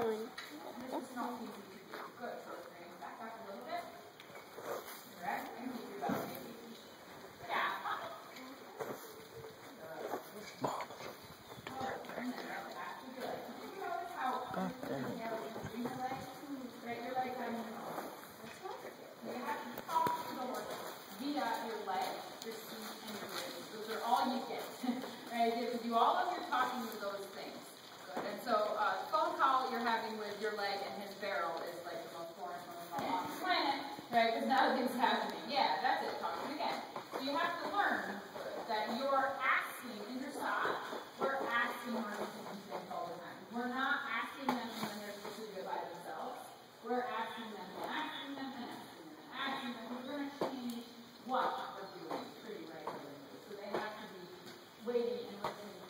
doing? This is not easy to do. Good. So bring it back up a little bit. Correct. And keep your belly. Yeah. Do all of your talking with those things. Good. And so phone call you're having with your leg and his barrel is like the most boring phone call on the planet, right? Because nothing's happening. Yeah, that's it. Talking again. So you have to learn that you're asking in your stop. We're asking learners to do things all the time. We're not asking them when they're supposed to do it by themselves. We're asking them and asking them and asking them and asking them. We're going to change what we're doing pretty regularly. So they have to be waiting and listening.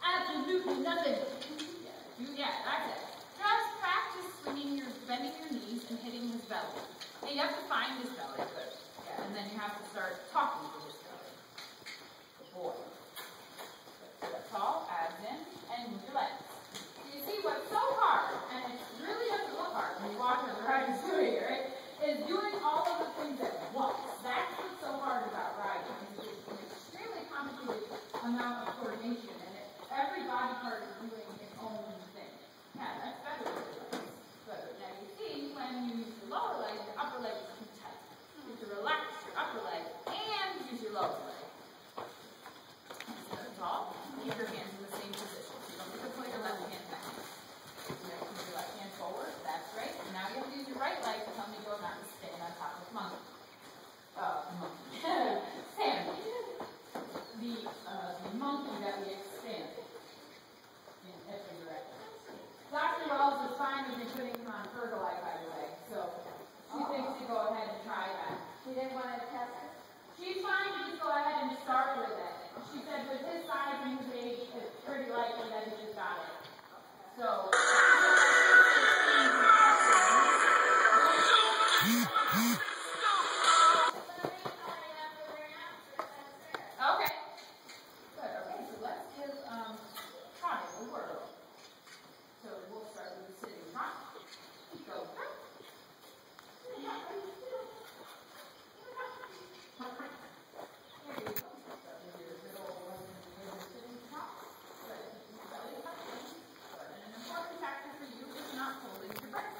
Absolutely nothing. Yeah, that's it. Just practice swinging bending your knees and hitting his belly. And you have to find his belly, good. Yeah, and then you have to start talking to his belly. Good boy. So that's all, abs in, and move your legs. So you see what's so hard, and it really doesn't look hard when you watch what riders doing it, right? Is doing all of the things at once. That's what's so hard about riding. It's an extremely complicated amount of coordination. Every body part is doing its own thing. Yeah, that's better. Good. Now you see, when you use your lower leg, your upper leg is too tight. You have to relax your upper leg and use your lower leg. That's all. Keep your hands in the same position. So you don't have to put your left hand back. You have to keep your left hand forward. That's right. And now you have to use your right leg to help me go down and stand on top of monkey. Sandy. The monkey that we expanded. Dr. Wells is fine with me putting him on Pergolite, by the way, so she thinks to go ahead and try that. She didn't want to test it? She's fine to just go ahead and start with it. She said with his size and his age, it's pretty likely that he just got it. So, okay. Good, okay, so let's give Connie a whirl. So we'll start with the sitting rock. Go. An important factor for you is not holding your breath.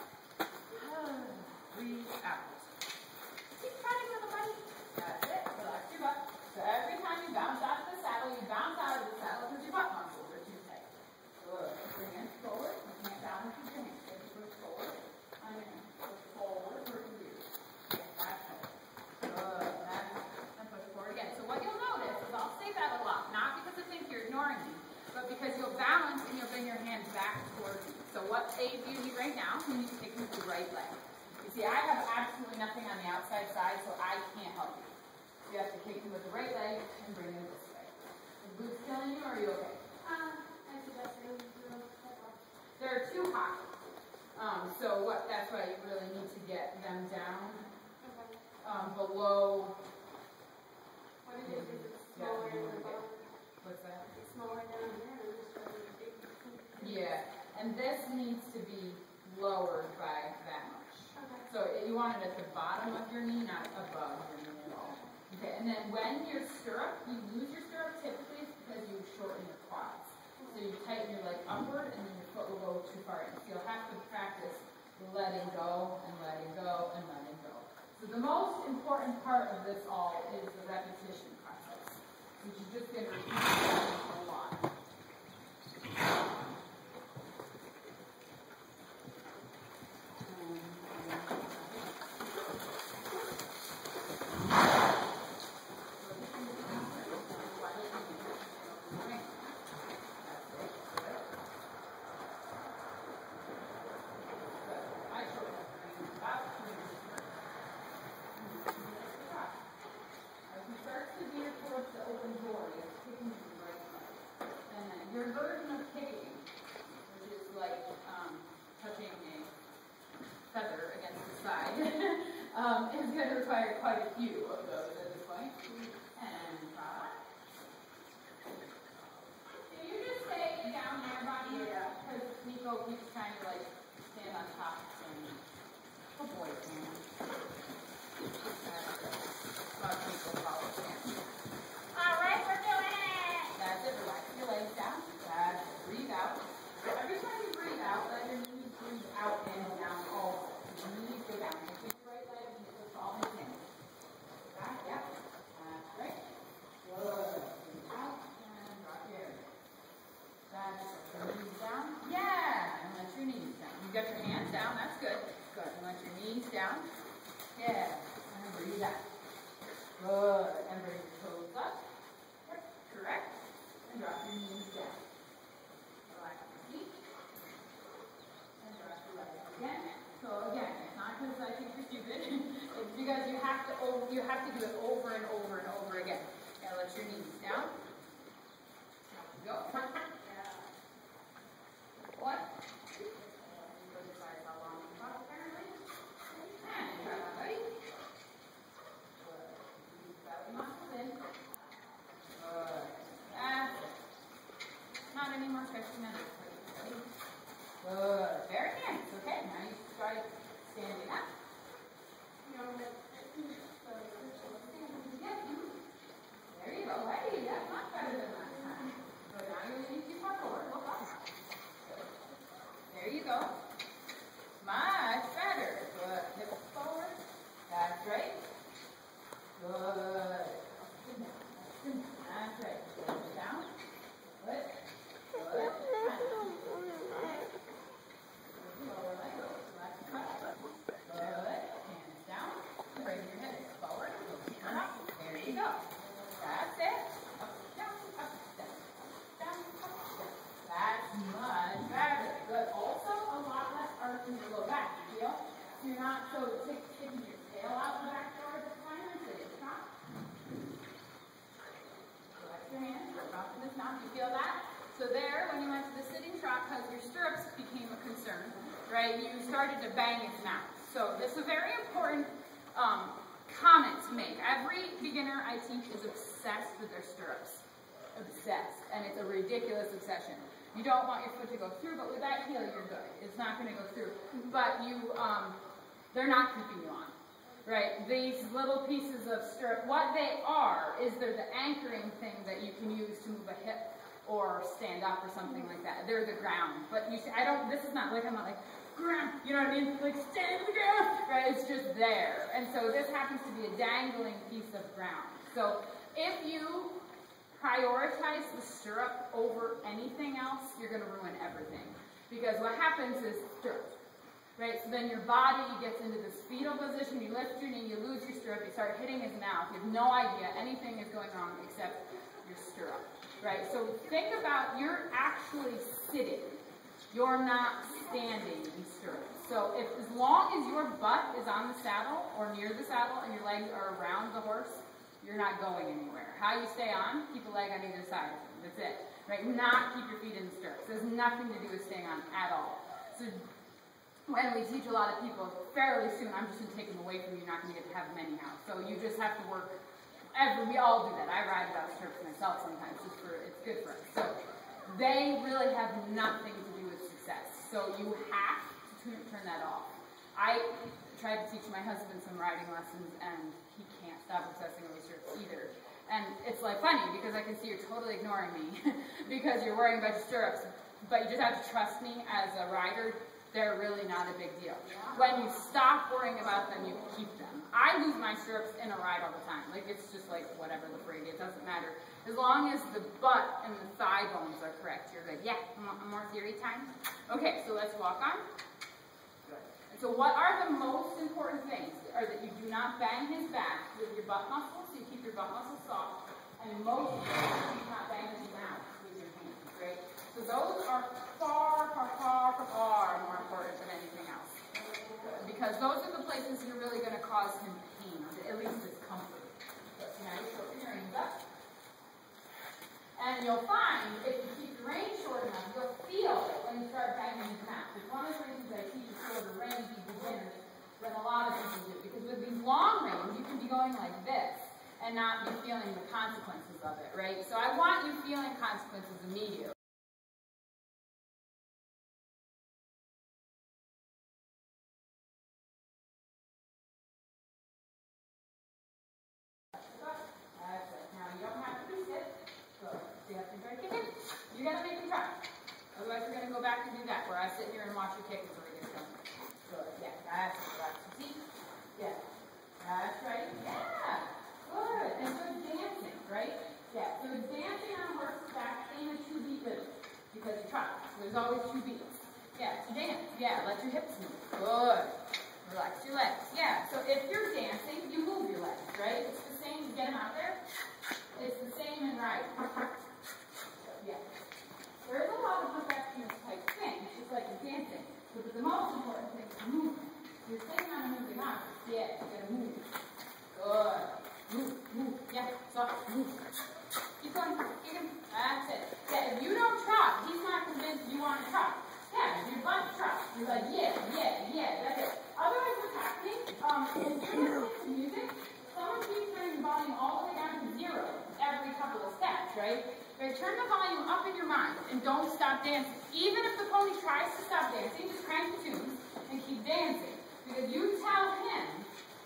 Breathe out. Keep trying with the body. That's it. Relax your butt. So every time you bounce out of the saddle, you bounce out of the saddle because your butt muscles are too tight. Good. Bring it forward. You can't balance your hands. You have to push forward. On your hands. Push forward for you. Yeah, that's it. Good. And push forward again. So what you'll notice is I'll say that a lot. Not because I think you're ignoring me, but because you'll balance and you'll bring your hands back towards you. So what aid do you need right now? You need to take with the right leg. You see, I have absolutely nothing on the outside side, so I can't help you. So you have to take him with the right leg and bring him this way. Is boots killing you, or are you okay? They're too high. So that's why you really need to get them down below. What is it? Is it smaller than the bottom? What's that? It's smaller down there. Yeah, and this needs to be lowered by that much. Okay. So you want it at the bottom of your knee, not above your knee at all. Okay, and then when your stirrup, you lose your stirrup typically because you shorten your quads. So you tighten your leg upward and then your foot will go too far in. So you'll have to practice letting go and letting go and letting go. So the most important part of this all is the repetition process, which is just going to repeat a lot. Your version of kicking, which is like touching a feather against the side, is going to require quite a few of those at this point. And so you just stay down there by Knees down. Yeah, and let your knees down. You got your hands down, that's good. Good, and let your knees down. Yeah, and breathe out. Good, and bring your toes up. Yep, correct. And drop your knees down. Relax your feet. And drop your legs again. So again, it's not because I think you're stupid. It's because you have to do it over and over and over again. Now let your knees down. Go. What? Go decide how long you got apparently. And try that, buddy. Good. Use belly muscles in. Good. That's it. Not any more stretching than this. Good. Very nice. Okay, now you start standing up. There you go. Hey, that's not better than last time. So now you need to keep on forward. There you go. Much better. Good. Hips forward. That's right. Good. That's right. Good. Down. Good. Good. Lower leg goes. Left foot. Good. Hands down. Bring your hips forward. Turn up. There you go. That's it. Up, down, up, down. Down, up, down. That's much better. Good. Also, a lot less arch in your low back. You feel? You're not so sticking your tail out the back door at the time and sitting strong. Relax your hands. Work off to this knot. You feel that? So there, when you went to the sitting trot, because your stirrups became a concern, right, you started to bang his mouth. So this is a very important comment to make. Every beginner I teach is obsessed with their stirrups. Obsessed. And it's a ridiculous obsession. You don't want your foot to go through, but with that heel, you're good. It's not going to go through. But they're not keeping you on. Right? These little pieces of stirrup, what they are is they're the anchoring thing that you can use to move a hip or stand up or something like that. They're the ground. But you see, this is not like, I'm not like, ground, you know what I mean? Like, stand the ground, right? It's just there. And so this happens to be a dangling piece of ground. So if you prioritize the stirrup over anything else, you're going to ruin everything. Because what happens is stirrup, right? So then your body gets into this fetal position, you lift your knee, you lose your stirrup, you start hitting his mouth. You have no idea anything is going wrong except your stirrup, right? So think about, you're actually sitting. You're not standing in stirrups. So as long as your butt is on the saddle or near the saddle and your legs are around the horse, you're not going anywhere. How you stay on, keep a leg on either side of you. That's it. Right? Not keep your feet in the stirrups. There's nothing to do with staying on at all. So when we teach a lot of people, fairly soon, I'm just going to take them away from you. You're not going to get to have them anyhow. So you just have to work. We all do that. I ride without stirrups myself sometimes. It's good for us. So they really have nothing to do with success. So you have to turn that off. I tried to teach my husband some riding lessons, and he can't stop obsessing over stirrups either. And it's like funny because I can see you're totally ignoring me because you're worrying about your stirrups. But you just have to trust me as a rider. They're really not a big deal. When you stop worrying about them, you keep them. I lose my stirrups in a ride all the time. Like, it's just like whatever the frig is. It doesn't matter. As long as the butt and the thigh bones are correct, you're good. Yeah, more theory time? Okay, so let's walk on. Good. And so what are the most important things? Are that you do not bang his back with your butt muscles, so you keep your butt muscles soft, and most importantly, you do not bang his mouth with your hands, right? So those are far, far, far, far more important than anything else. Because those are the places you're really going to cause him pain, or at least discomfort. So now you shorten your reins up. And you'll find, if you keep your reins short enough, you'll feel it when you start banging his mouth. It's one of the reasons I teach you shorter reins to beginners than a lot of people do. Because with these long reins, you can be going like this and not be feeling the consequences of it, right? So I want you feeling consequences immediately. You gotta make him try. Otherwise, you're gonna go back and do that, where I sit here and watch you kick until he gets done. Good. Yeah, that's it. Relax your feet. Yeah. That's right. Yeah. Good. And good dancing, right? Yeah. So dancing on horseback in a 2-beat rhythm. Because you trot. So there's always 2 beats. Yeah, so dance. Yeah, let your hips move. Good. Relax your legs. Yeah, so if you're dancing, you move your legs, right? It's the same, get them out there. It's the same in riding. Yeah. There is a lot of perfectionist type things, just like in dancing. But the most important thing is movement. You're sitting on a moving object. Yeah, you gotta move. Good. Move, move. Yeah, soft, move. Keep going. That's it. Yeah, if you don't trot, he's not convinced you want to trot. Yeah, your butt trot. You're like, yeah, that's it. Otherwise, what's happening, if you're listening to music, someone keeps turning the volume all the way down to 0 every couple of steps, right? Right, turn the volume up in your mind and don't stop dancing. Even if the pony tries to stop dancing, just crank the tunes and keep dancing. Because you tell him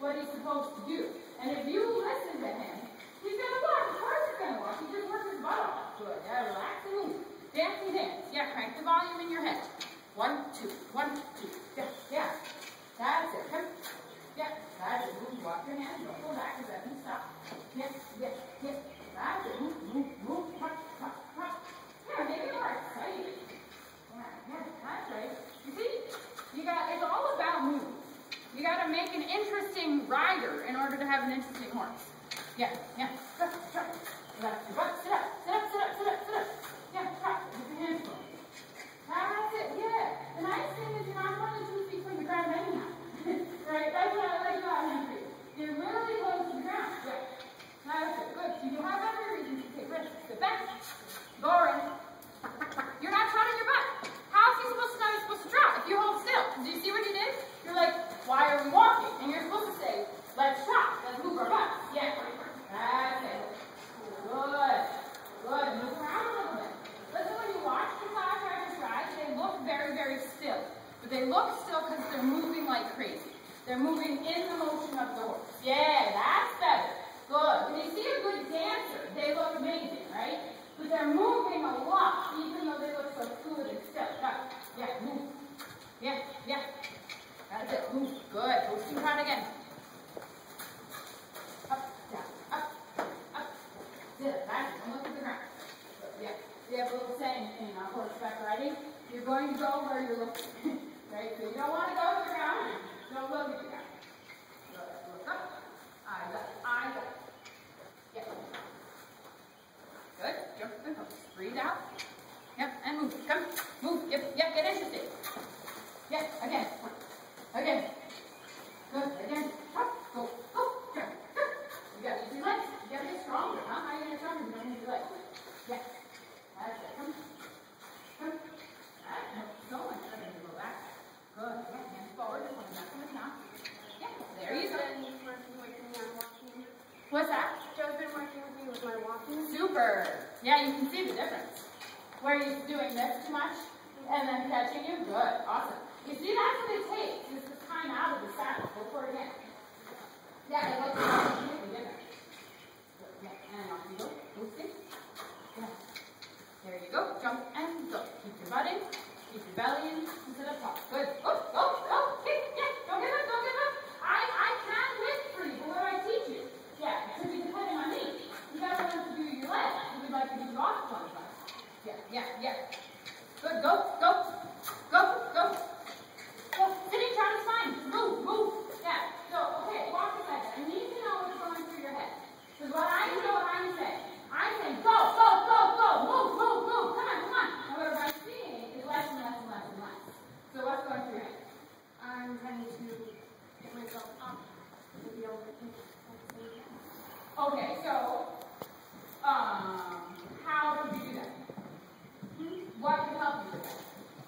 what he's supposed to do. And if you listen to him, he's going to walk. Of course he's going to walk. He just works his butt off. Good. Yeah, relax and move. Dancing dance. Yeah, crank the volume in your head. 1, 2, 1, 2. Yeah. That's it. Come. Yeah, that's it. Move. Walk your hands. Don't go back. Because that can stop. Yeah. That's it. Move. Hop. Yeah, make it more exciting. Yeah, that's right. You see, it's all about moving. You got to make an interesting rider in order to have an interesting horse. Yeah. Trot. Relax your butt. Sit up. Yeah, trot. With your hands going. That's it. Yeah. The nice thing is you're not more than 2 feet from the ground anyhow. Right? That's what I like about him for you. You're really close to the ground. Right. That's it. Good. So you have every reason to take risks. Sit back. Boring. You're not trotting your butt. How is he supposed to know you're supposed to trot if you hold still? Do you see what you did? You're like, why are we walking? And you're supposed to say, let's trot. Let's move our butts. Yeah. That's it. Good. Move around a little bit. Listen, when you watch the class riders ride, they look very, very still. But they look still because they're moving like crazy. They're moving in the motion of the horse. Yeah, that's better. Good. When you see a good dancer, they look amazing, right? But they're moving a lot, even though they look so fluid and still. Yeah, move. Yeah. That's it. Move. Good. Coasting trot again. Up, down, up. Sit. That's it. Don't look at the ground. Yeah. We have a little saying in horseback riding. You're going to go where you're looking. Right? So you don't want to go to the ground. Don't look at the ground. Look up. Eyes up. Yeah. Good. Jump and come. Breathe out. Yep. And move. Come. Move. Yep. Get interested. Yeah. Again. Good. Again. Up. Go. Jump. You got to use your legs. You got to get stronger. Huh? How are you going to get stronger? You don't use your legs. Yeah. That's it. Come. So much better to go back. Good. Yeah. Hands forward. Just coming back from the top. Yeah. There you go. What's that? Joe's been working with me with my walking. Super. Yeah, you can see the difference. Where you're doing this too much and then catching you. Good. Awesome. You see, that's what it takes. Is the time out of the saddle. Go for it again. Yeah, it looks completely different. Good. Yeah, and off you go. Boosting. Yeah. There you go. Jump and go. Keep your butt in. Keep your belly in. And sit up top. Good. Go. Kick. Yeah. Don't give up. I can lift for you. But what do I teach you? Yeah, it could be depending on me. You gotta learn to do your legs. You would like to do off one side. Yeah. Good, go. Sitting, trying to find. Move. Yeah. So, okay, walk it like that. I need to know what's going through your head. Because what I know what I'm saying. I'm saying, go. Move. Come on. And what I'm seeing is less and less. So what's going through your head? I'm trying to get myself up to be able to kick. Okay, so, how would you do that? What would help you with that?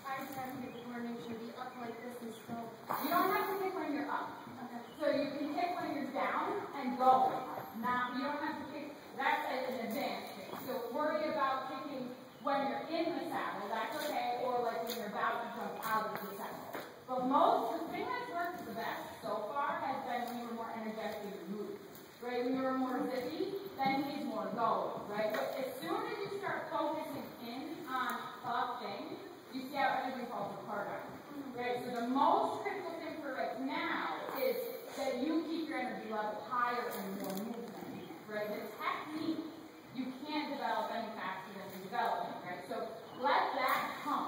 I just have to get the coordination to be up like this and still. You don't have to kick when you're up. Okay. So you can kick when you're down and go. Now, you don't have to kick. That's an advanced thing. So worry about kicking when you're in the saddle. That's okay. Or like when you're about to jump out of the saddle. But the thing that's worked the best so far has been when you were more energetically moved. Right? When you're more zippy, then he's more going, right? But as soon as you start focusing in on a thing, you see how everything falls apart on you, right? So the most critical thing for right now is that you keep your energy level higher and more movement, right? The technique, you can't develop any faster than you're developing, right? So let that come.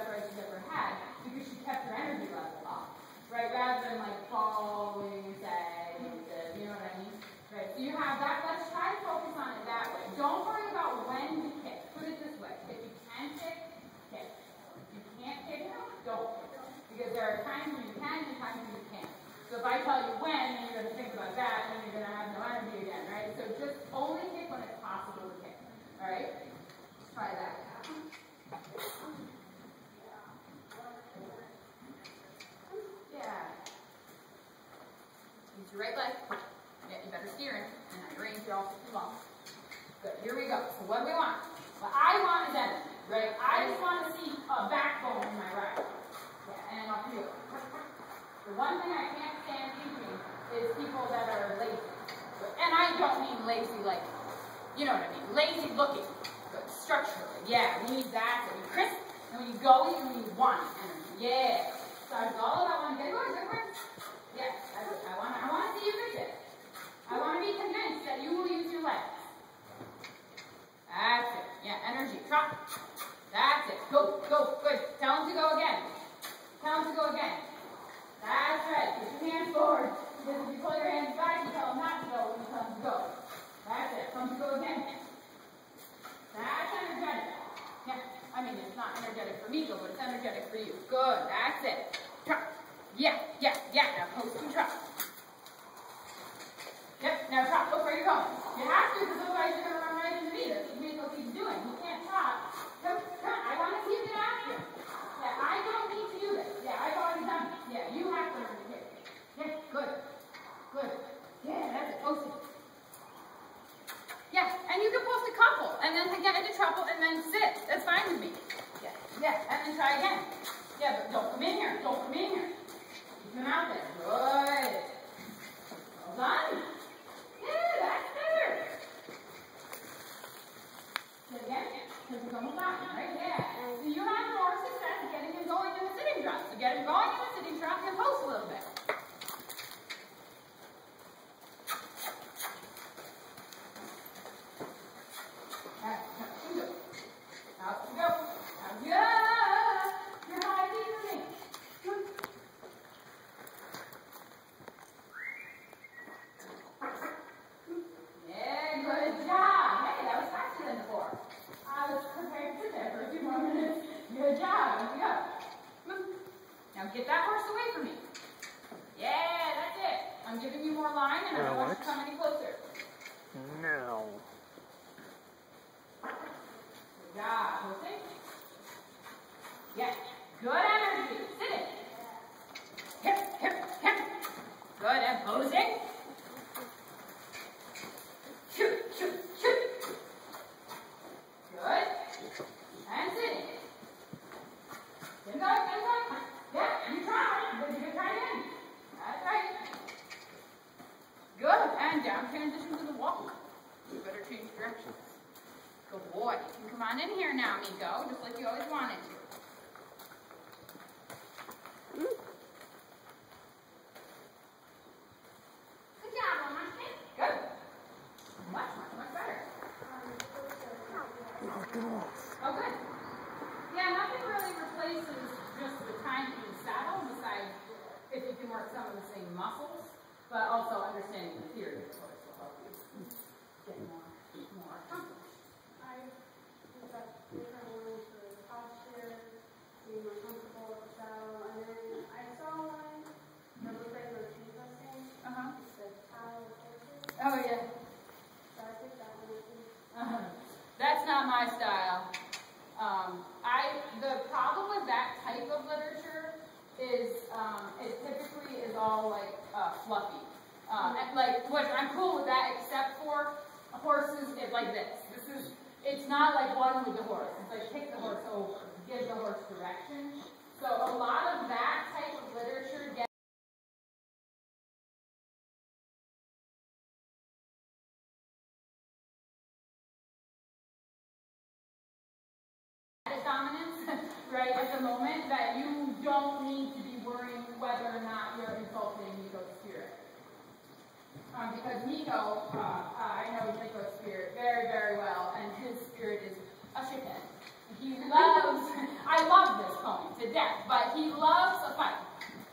best ride she's ever had because she kept her energy level up, right? Rather than like falling, sagging, you know what I mean? Right, so you have that, let's try to focus on it that way. Don't worry about when to kick. Put it this way. If you can kick, kick. If you can't kick, don't kick. Because there are times when you can and times when you can't. So if I tell you when, then you're going to think about that, and you're going to have no energy again, right? So just only kick when it's possible to kick. Alright? Try that. Yeah. Use your right leg. Yeah, you better steer it, and not your range, you're also too long. Good, here we go. So what do we want? What I want is energy, right? I just want to see a backbone in my ride. Yeah, and I'll feel it. The one thing I can't stand teaching is people that are lazy. And I don't mean lazy like, you know what I mean, lazy looking, but structurally. Yeah, we need that, so we crisp, and when you go, you need one energy. Yeah. So it's all about one. Get going, get going. Yes, I want to see you fix it. I want to be convinced that you will use your legs. That's it. Yeah, energy. Trot. That's it. Go, go. Good. Tell them to go again. Tell them to go again. That's right. Put your hands forward. Because if you pull your hands back, you tell them not to go when you tell them to go. That's it. Tell them to go again. That's energetic. Yeah. I mean, it's not energetic for Miko, but it's energetic for you. Good. That's it. Trot. Yeah, yeah, yeah. Now post and trot. Yep, now trot, look where you're going. You have to, because otherwise you're going to run right into me. That's what Miko keeps doing. You can't trot. Come, I want to see you get after. Yeah, I don't need to do this. Yeah, I've already done it. Yeah, you have to learn to kick. Yeah, good. Good. Yeah, that's it. Post it. Yeah, and you can post a couple, and then get into trouble, and then sit. That's fine with me. Yeah, yeah, and then try again. Yeah, but don't come in here. Don't come in here. Keep them out there. Good. Well done. Yeah, that's better. So again, because it's almost on, right? Yeah. So you have more success getting him going in the sitting trot. So get him going in the sitting trot and post a little bit. Out you go. Out you go. You're high feet for me. Yeah, good job. Hey, that was faster than before. I was prepared to sit there for a few more minutes. Good job. Here we go. Now get that horse away from me. Yeah, that's it. I'm giving you more line, and I don't want you to come any closer. No. Good job. Posting. Yes. Good energy. Sit it. Hip, hip, hip. Good. And posing. Shoot, shoot, shoot. Good. And sitting. Get going, get going. Yeah, you try. You're trying again. That's right. Good. And down transition to the walk. You better change directions. Good boy. You can come on in here now, Miko, just like you always wanted to. Good job, Mama. Good. Much, much, much better. Oh, good. Yeah, nothing really replaces just the time in the saddle, besides if you can work some of the same muscles, but also understanding the theory, of course, will help you get more accomplished. We've got different ones for posture, being more comfortable with the saddle, and then I saw one that looked like a routine thing. It said towel horses. Oh, yeah. So I think that one too. That's not my style. The problem with that type of literature is it typically is all like fluffy. And like, which I'm cool with that, except for horses like this. It's not like one with the horse. It's like kick the horse over, give the horse direction. So a lot of that type of literature gets dominance, right, at the moment, that you don't need to be worrying whether or not you're insulting Miko's spirit. Because Miko, I know Miko's spirit very, very well, and his spirit is a shithead. He loves, I I love this pony to death, but he loves a fight.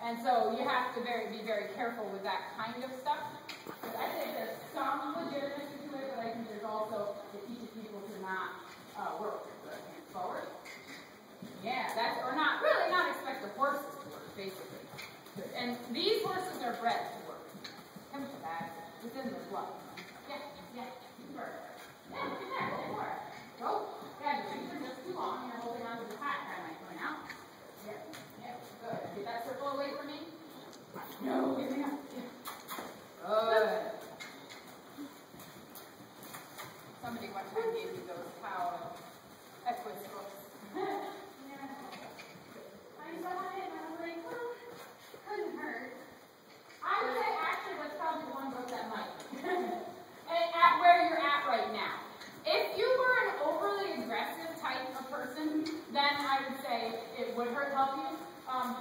And so you have to be very careful with that kind of stuff. But I think there's some legitimacy to it, but I think there's also, it teaches people to not work with the hands forward. Yeah, or not expect the horses to work, basically. And these horses are bred to work. That's within their blood. Yeah, keep working. Yeah, look at that, go for it. Go. Yeah, your feet are just too long, you're holding onto the pack, I might point out. Yeah, good. Get that circle away from me. No, give me up. Good. Somebody one time gave me those cow Equus books. I saw it and I was like, well, couldn't hurt. I would say actually that's probably the one book that might. And at where you're at right now. If you were an overly aggressive type of person, then I would say it would help you.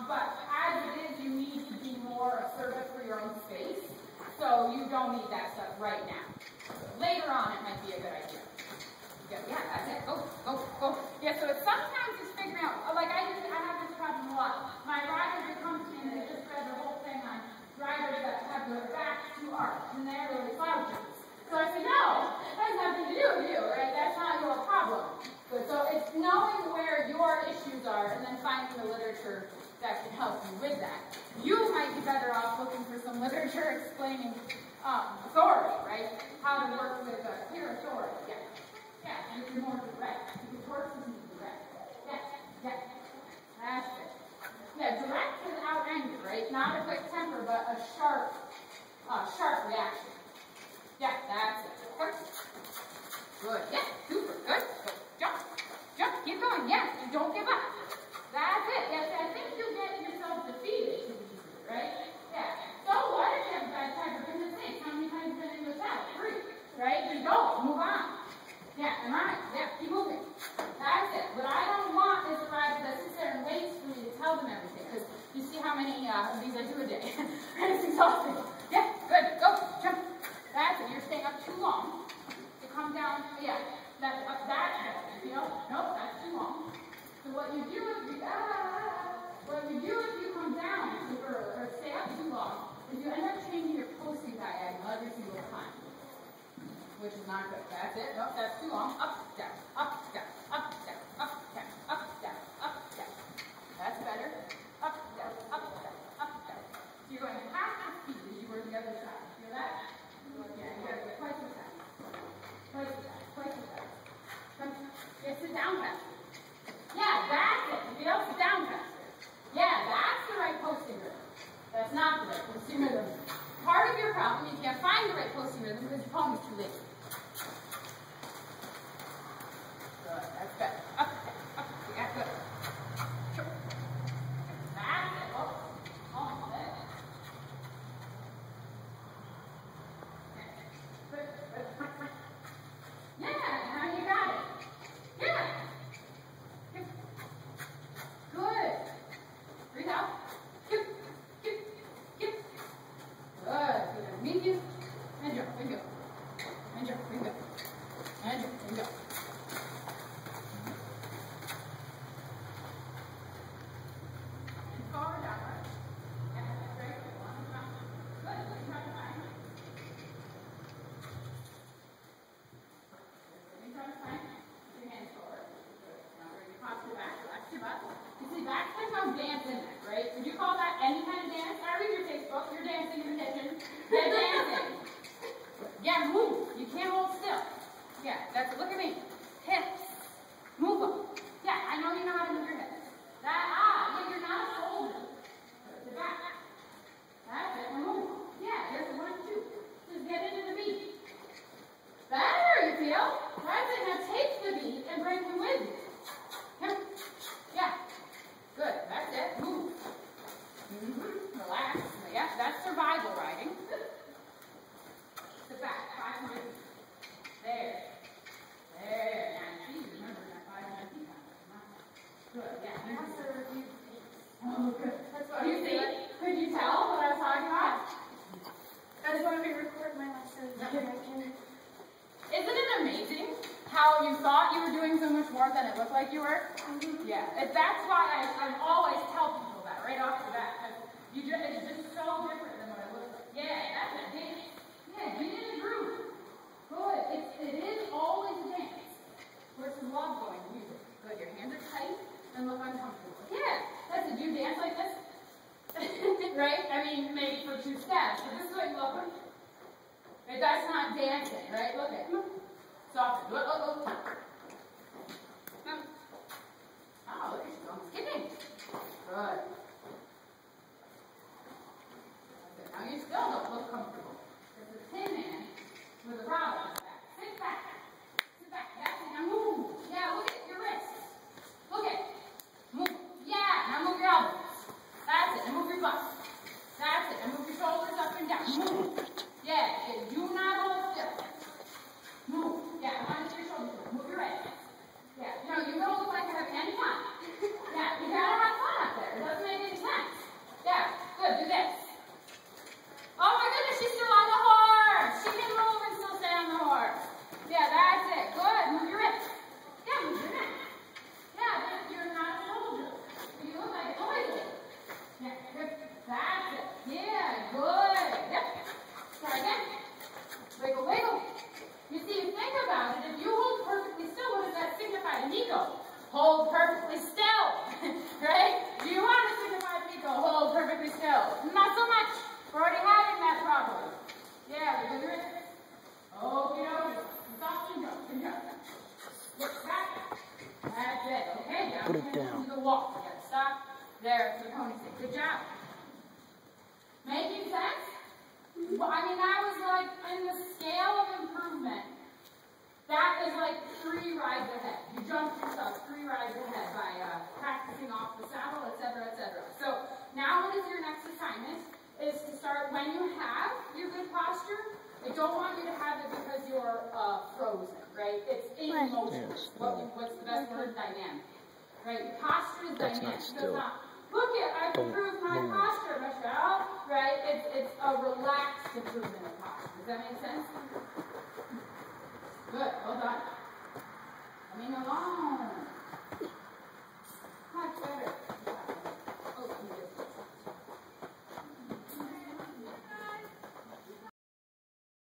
But as it is, you need to be more assertive for your own space. So you don't need that stuff right now. Later on, it might be a good idea. Yeah, that's it. Go. Yeah, so sometimes it's figuring out, like I have this problem a lot. My riders that come to me and they just read the whole thing on riders that have their backs too arched and they're really slouches. So I say, no, that has nothing to do with you, right? That's not your problem. Good. So it's knowing where your issues are and then finding the literature that can help you with that. You might be better off looking for some literature explaining authority, right? How to work with clear authority. Yeah, and if you're more direct, because horses need direct. Yeah, that's it. Yeah, direct without anger, right? Not a quick temper, but a sharp reaction. Yeah, that's it. Good. Yeah, super. Good. Jump. Keep going. Yeah, and don't give up. That's it. Yes, I think you're getting yourself defeated, right? Yeah. So what if you have a bad time? For goodness sake, how many times have you been in the saddle? 3, right? You don't. Move on. Yeah, am I? Yeah, keep moving. That's it. What I don't want is a rider that sits there and waits for me to tell them everything. Because you see how many of these I do a day. It's exhausting. Yeah, good. Go. Jump. That's it. You're staying up too long. To come down. Yeah, that's better. You know? Nope, that's too long. So what you do if you come down too early or stay up too long is you end up changing your posting diagonal every single time. Which is not good. That's it. Nope, that's too long. Up, down, up, down, up, down, up, down, up, down, up, down. That's better. Up, down, up, down, up, down. So you're going half the speed as you were the other side. Feel that? Yeah, you gotta go twice as fast. Twice as fast. Yeah, sit down faster. Yeah, that's it. If you don't sit down faster. Yeah, that's the right posting rhythm. That's not the right posting rhythm. Part of your problem, you can't find the right posting rhythm because your pony's too lazy. Good, that's better. Up, yeah, good. Sure. That's it. Almost there. Good. Yeah, now you got it. Yeah. Good. Breathe out. Good. Medium. And jump. And go. And jump. And go. And jump. And go. And forward, downward. And straight. One, round. Good. Good. Try to find. Good. Try to find. Put your hands forward. Good. Now bring your posture back. Relax your butt. You see, that's like how dance in it, right? Would you call that any kind of dance? I read your Facebook. You're dancing in the kitchen. You're dancing. Yeah, move. You can't hold still. Yeah, that's it. Look at me. Hips. Move them. Yeah, I know you know how to move your hips. Yeah, you're not holding. To back. That's it. Move. Yeah, there's 1, 2. Just get into the beat. Better, you feel? That's it. Now take the beat and bring them with you. Here. Yeah. Good. That's it. Move. Relax. Yeah, that's survival riding. Sit back. 5 minutes. There. how you thought you were doing so much more than it looked like you were? Yeah, that's why I always tell people that right off the bat. It's just so different than what it looks like. Yeah, that's a dance. Yeah, get in the groove. Good. It is always a dance. Versus love going to music. Good. Your hands are tight and look uncomfortable. Yeah, that's it. Do you dance like this? Right? I mean, maybe for 2 steps, but this is what you look like. That's not dancing, right? Look at it. Soft. Look. Oh, look at you going skipping. Good. Now you still don't look comfortable. There's a tin man with a rod on his back. Sit back. Sit back. That's it. Now move. Yeah, look at your wrists. Look at it. Move. Yeah, now move your elbows. That's it. And move your butt. That's it. And move your shoulders up and down. Move. Yeah. Do not hold still. Move. Yeah, I want to see your shoulders. Move your legs. Yeah. No, you don't look like you're having any fun. Yeah, you gotta have fun up there. It doesn't make any sense. Yeah. Good. Do this. Oh my goodness, she's still on the horse. She can move and still stay on the horse. Yeah, that's it. Good. Move your hips. Yeah, move your neck. Yeah, you're not a soldier. You look like a soldier. Yeah, good. That's it. Yeah, good. Yep. Try again. Wiggle, wiggle. You see, think about it. If you hold perfectly still, what does that signify to Miko? Hold perfectly still. Right? Do you want to signify to Miko? Hold perfectly still. Not so much. We're already having that problem. Yeah, we're doing it. Okay, okay. Stop and go. Look back. That's it. Okay, now put it down. Do the walk. You gotta stop. There, for the pony stick. Good job. Making sense? Well, I mean, that was like, in the scale of improvement, that is like 3 rides ahead. You jumped yourself 3 rides ahead by practicing off the saddle, etc., etc. So, now what is your next assignment? Is to start when you have your good posture. I don't want you to have it because you're frozen, right? It's in motion. Yes, What's the best word? Dynamic. Right? Your posture is That's dynamic. not So still. it's not, look at, I've improved my posture, Michelle. Right? It's a relaxed improvement of posture. Does that make sense?